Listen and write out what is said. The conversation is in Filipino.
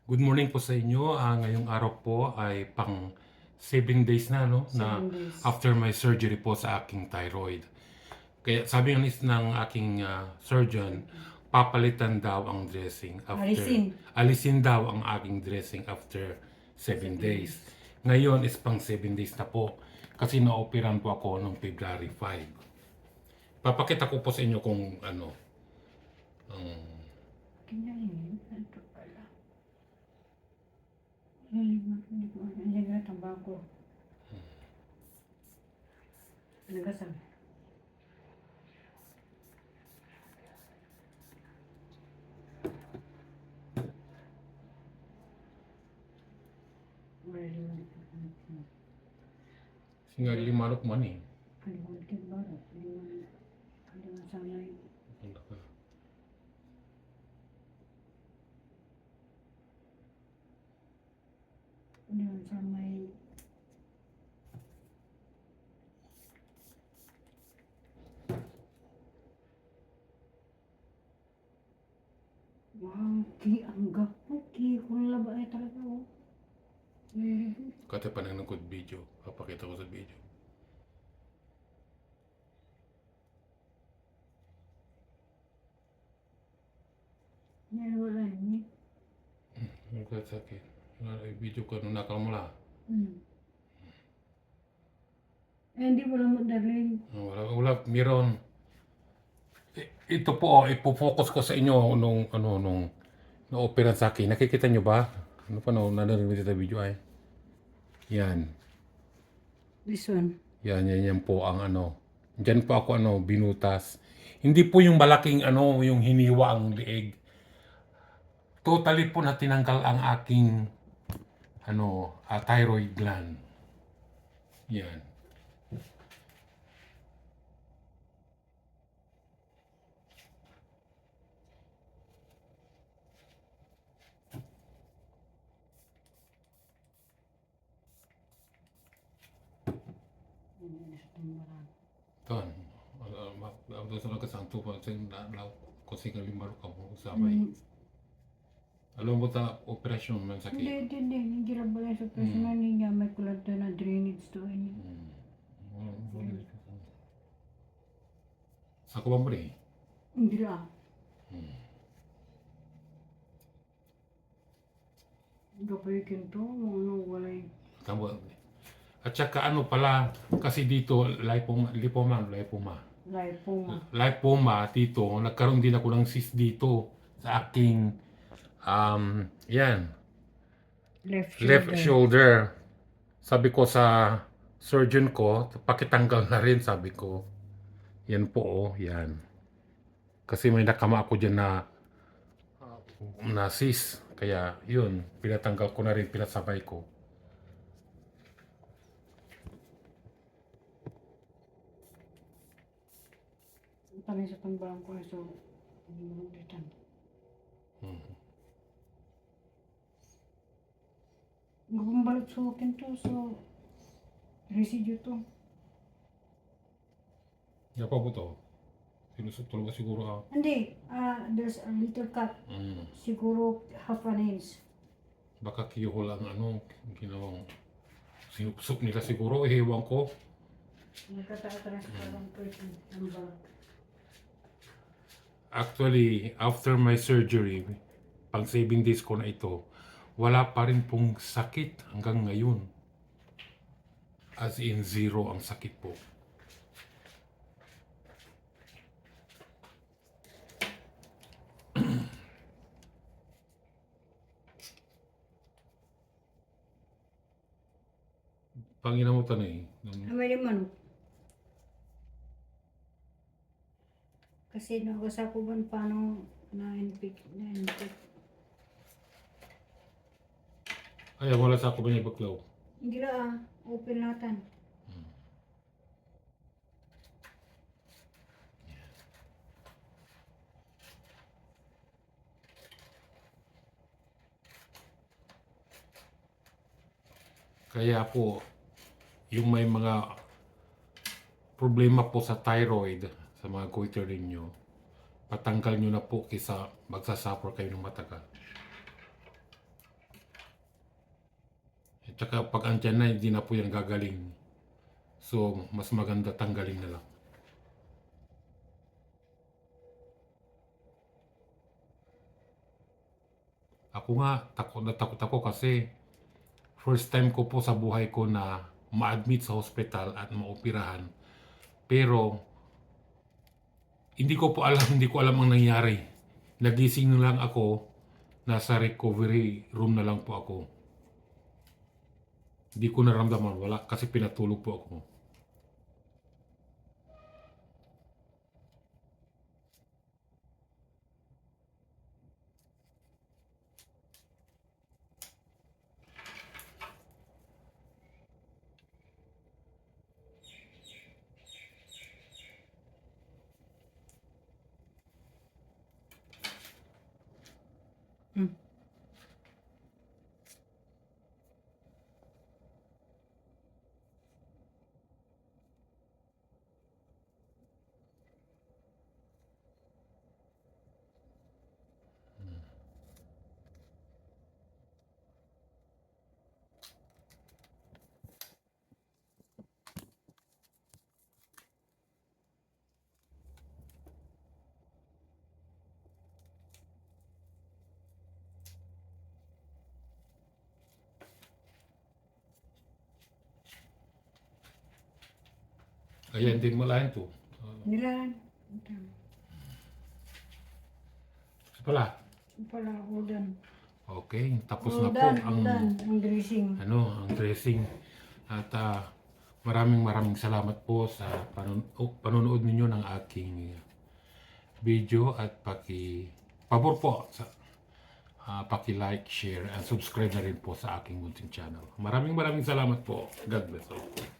Good morning po sa inyo. Ngayong araw po ay pang 7 days na, no? Na 7 days. after my surgery po sa aking thyroid. Kaya sabi ng aking surgeon, papalitan daw ang dressing after... Alisin daw ang aking dressing after 7 days. Ngayon is pang 7 days na po. Kasi na-operan po ako noong February 5. Papakita ko po sa inyo kung ano. Kinain, ano pala? Hindi na tabako. Nagasan. Singa limalok man eh. Kalimutin ba? Kalimutin sanay. Kalimutin sanay. Wow, ang gapo. Kung laba ay talaga oh. Kata pa nang nagkod video. Papakita ko sa video. Wala ni. Ang sakit. Video ko nung nakamula. Hindi mo lang madaling. Wala, meron. Ito po, ipofocus ko sa inyo nung na-operan sa akin. Nakikita nyo ba? Ano pa narinig sa video ay? Yan. This one. Yan po ang Diyan po ako binutas. Hindi po yung malaking yung hiniwa ang liig. Totally po na tinanggal ang aking thyroid gland. Yan. Ton. Ang sa nagkasanto pa sa nalaw ko sa kalimaro ka mo sabay. Alam mo ta operasyon man sakit. Hindi lang ba sa personal niya may kulad na drainage to ini. Ako ba mo rin? Hindi lang. Gapayikin to, walay. Tama. At saka pala, kasi dito, lipoma. Lipoma dito, nagkaroon din ako ng cyst dito sa aking, yan, left shoulder. Sabi ko sa surgeon ko, pakitanggal na rin, sabi ko. Yan po, yan. Kasi may nakama ako dyan na cyst. Kaya, yun, pinatanggal ko na rin, pinasabay ko. Tanay sa tambalang ko so hindi mo ulitan. Gawang balot sukin to so residue to. Yan pa po to. Tulog ka siguro ako. Hindi, there's a little cut. Siguro half an inch. Baka kiyuhol ang ginawang sinupsup nila siguro. Ewan ko. Nagkataas pa lang po yung balot. Actually, after my surgery, pang 7 days ko na ito, wala pa rin pong sakit hanggang ngayon. As in, zero ang sakit po. Pangina mo tanay. May liman. Kasi nakasakuban paano na-infect. Ay, wala sa ako ba niya baklaw? Hindi lang, open natin. Kaya po, yung may mga problema po sa thyroid, sa mga goiter ninyo, patanggal nyo na po kaysa magsasuffer kayo ng matagal. Tsaka pag andyan na, hindi na po yan gagaling. So, mas maganda tanggalin na lang. Ako nga, takot na takot ako kasi first time ko po sa buhay ko na ma-admit sa hospital at maoperahan. Pero, hindi ko alam ang nangyari. Nagising na lang ako, nasa recovery room na lang po ako. Hindi ko naramdaman, wala, kasi pinatulog po ako. Hmm. Ayan din mo lang to. Nilan. Pala. Pala, udan. Okay, tapos na po Udan, ang udan. Ang dressing. ang dressing. At maraming salamat po sa panonood ninyo ng aking video at pabor po sa paki-like, share, and subscribe na rin po sa aking munting channel. Maraming salamat po. God bless all.